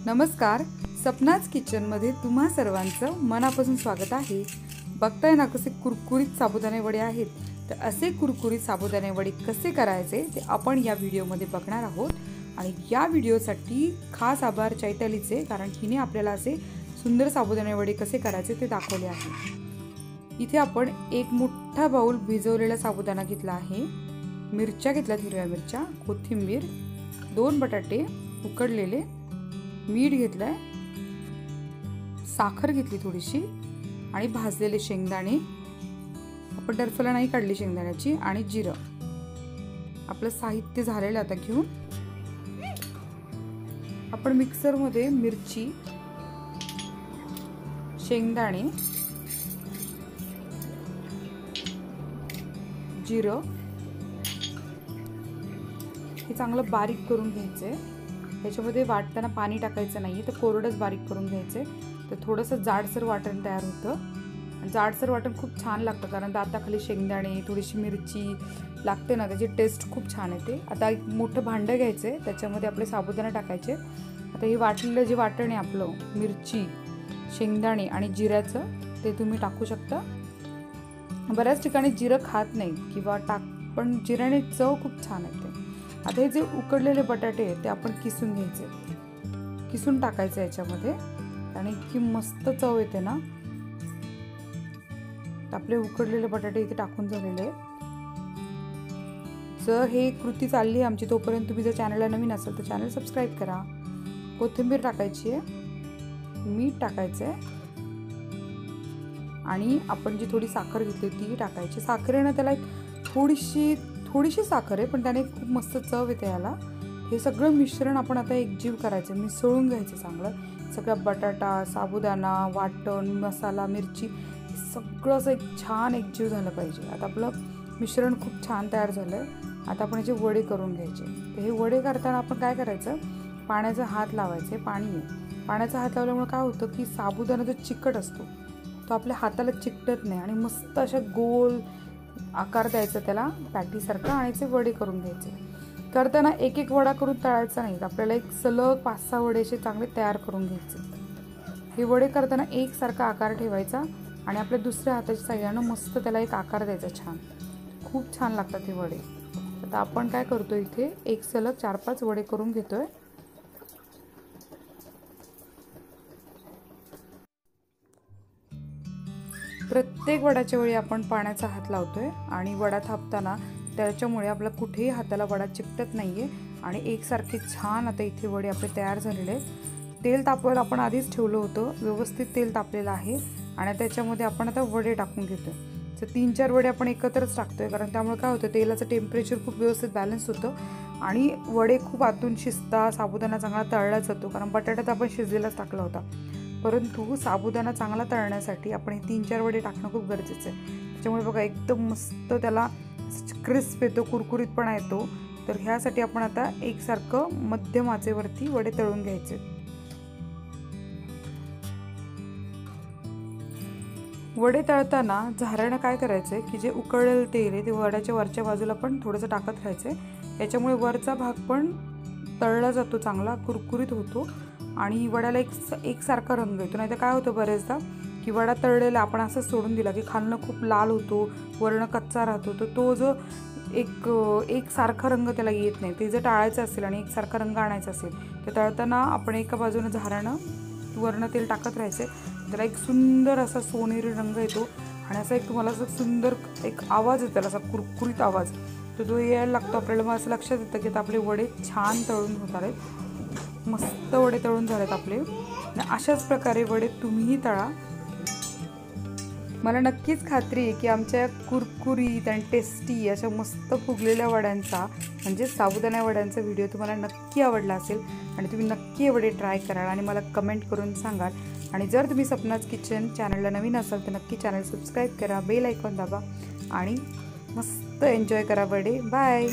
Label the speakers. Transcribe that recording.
Speaker 1: नमस्कार, सपनाच किचनमध्ये तुम्हा सर्वांचं मनापासून स्वागत आहे। बघताय ना कसे कुरकुरीत साबुदाणे वडे आहेत। तर असे कुरकुरीत साबुदाणे वडे कसे करायचे ते आपण या व्हिडिओमध्ये बघणार आहोत। आणि या व्हिडिओसाठी खास आभार चैतालीचे, कारण हिने आपल्याला असे सुंदर साबुदाणे वडे कसे करायचे ते दाखवले आहे। इथे आपण एक मोठा बाउल भिजवलेला साबुदाणा घेतला आहे, मिरच्या घेतल्या, हिरव्या मिरच्या, कोथिंबीर, 2 बटाटे उकडलेले, मीठ घेतलंय, साखर घेतली थोडीशी आणि भाजलेले शेंगदाणे, आपण टरफला नाही काढली शेंगदाण्याची, आणि जिरं। आपलं साहित्य झालेलं आता घेऊन आपण मिक्सर मध्ये मिरची, शेंगदाणे, जिरं हे चांगलं बारीक करून घ्यायचंय। याच्यामध्ये वाटताना पाणी टाकायचं नाही, तर कोरडच बारीक करून घ्यायचे। तर थोडंसं जाडसर वाटण तयार होतं। जाडसर वाटण खूप छान लागतं, कारण दाताखाली शेंगदाणे, थोडीशी मिरची लागते ना, त्याची टेस्ट खूप छान येते। आता एक मोठं भांडं घ्यायचं, त्याच्यामध्ये आपले साबुदाणे टाकायचे। आता हे वाटलेलं जे वाटण आहे आपलं, मिरची, शेंगदाणे आणि जिऱ्याचं, ते तुम्ही टाकू शकता। बऱ्याच ठिकाणी जिरं खात नाही किंवा पण जिऱ्याने चव खूप छान येते। आता हे जे उकडलेले बटाटे आहेत ते आपण किसून घ्यायचे, किसून टाकायचे याच्यामध्ये, आणि की मस्त चव येते ना। आपले उकडलेले बटाटे इथे टाकून झालेले आहेत। जर हे कृती चालली आमची तोपर्यंत तुम्ही जर चॅनलला नवीन असाल तर चॅनल सबस्क्राईब करा। कोथिंबीर टाकायची आहे, मीठ टाकायचं आहे, आणि आपण जी थोडी साखर घेतली ती टाकायची। साखरेनं त्याला एक थोडीशी साखर आहे, पण त्याने खूप मस्त चव येते याला। हे सगळं मिश्रण आपण आता एकजीव करायचं, मिसळून घ्यायचं चांगलं। सगळा बटाटा, साबुदाणा, वाटण, मसाला, मिरची सगळं असं एक छान एकजीव झालं पाहिजे। आता आपलं मिश्रण खूप छान तयार झालंय। आता आपण याचे वडे करून घ्यायचे। तर हे वडे करताना आपण काय करायचं, पाण्याचा हात लावायचे। पाण्याचा हात लावल्यामुळे काय होतं की साबुदाणा जो चिकट असतो तो आपल्या हाताला चिकटत नाही, आणि मस्त अशा गोल आकार द्यायचा त्याला पॅटीसारखा, आणि ते वडे करून घ्यायचे। करताना एक एक वडा करून तळायचा नाही, आपल्याला एक सलग 5-6 वडे असे चांगले तयार करून घ्यायचे। हे वडे करताना एकसारखा आकार ठेवायचा, आणि आपल्या दुसऱ्या हाताच्या साह्यानं मस्त त्याला एक आकार द्यायचा छान। खूप छान लागतात हे वडे। आता आपण काय करतोय, इथे एक सलग 4-5 वडे करून घेतोय। प्रत्येक वडाच्या वेळी आपण पाण्याचा हात लावतोय, आणि वडा थापताना त्याच्यामुळे आपला कुठेही हाताला वडा चिकटत नाहीये, आणि एकसारखे छान आता इथे वडे आपले तयार झालेले आहेत। तेल तापवायला आपण आधीच ठेवलं होतं, व्यवस्थित तेल तापलेलं आहे, आणि त्याच्यामध्ये आपण आता वडे टाकून घेतोय। तर 3-4 वडे आपण एकत्रच टाकतोय, कारण त्यामुळे काय होतं, तेलाचं टेम्परेचर खूप व्यवस्थित बॅलन्स होतं, आणि वडे खूप आतून शिजतात। साबुदाणा चांगला तळला जातो, कारण बटाट्यात आपण शिजलेलाच टाकला होता, परंतु साबुदाणा चांगला तळण्यासाठी आपण हे 3-4 वडे टाकणं खूप गरजेचं आहे। त्याच्यामुळे बघा एकदम मस्त त्याला क्रिस्प येतो, कुरकुरीतपणा येतो। तर ह्यासाठी आपण आता एकसारखं मध्यम आचेवरती वडे तळून घ्यायचे। वडे तळताना झाऱ्यानं काय करायचंय की जे उकळलेलं तेल आहे ते वड्याच्या वरच्या बाजूला पण थोडंसं टाकत राहायचंय। याच्यामुळे वरचा भाग पण तळला जातो, चांगला कुरकुरीत होतो, आणि वड्याला एकसारखा रंग येतो। नाही तर काय होतं बरेचदा की वडा तळलेला आपण असं सोडून दिला की खालनं खूप लाल होतो, वरनं कच्चा राहतो, तर तो जो एकसारखा रंग त्याला येत नाही। ते जर टाळायचं असेल आणि एकसारखा रंग आणायचा असेल तर तळताना आपण एका बाजूने झाऱ्यानं वरनं तेल टाकत राहायचं। त्याला एक सुंदर असा सोनेरी रंग येतो, आणि असा एक तुम्हाला असं सुंदर एक आवाज येतो, त्याला असा कुरकुरीत आवाज, तर तो यायला लागतो आपल्याला। मग असं लक्षात येतं की आपले वडे छान तळून होत आहेत, मस्त वडे तळून झालेत आपले। अशाच प्रकारे वडे तुम्हीही तळा। मला नक्कीच खात्री आहे की आमच्या कुरकुरीत आणि टेस्टी अशा मस्त फुगलेल्या वड्यांचा, म्हणजे साबुदाणा वड्यांचा व्हिडिओ तुम्हाला नक्की आवडला असेल, आणि तुम्ही नक्की हे वडे ट्राय कराल आणि मला कमेंट करून सांगाल। आणि जर तुम्ही सपनाच किचन चॅनलला नवीन असाल तर नक्की चॅनल सबस्क्राईब करा, बेल आयकॉन दाबा, आणि मस्त एन्जॉय करा वडे। बाय।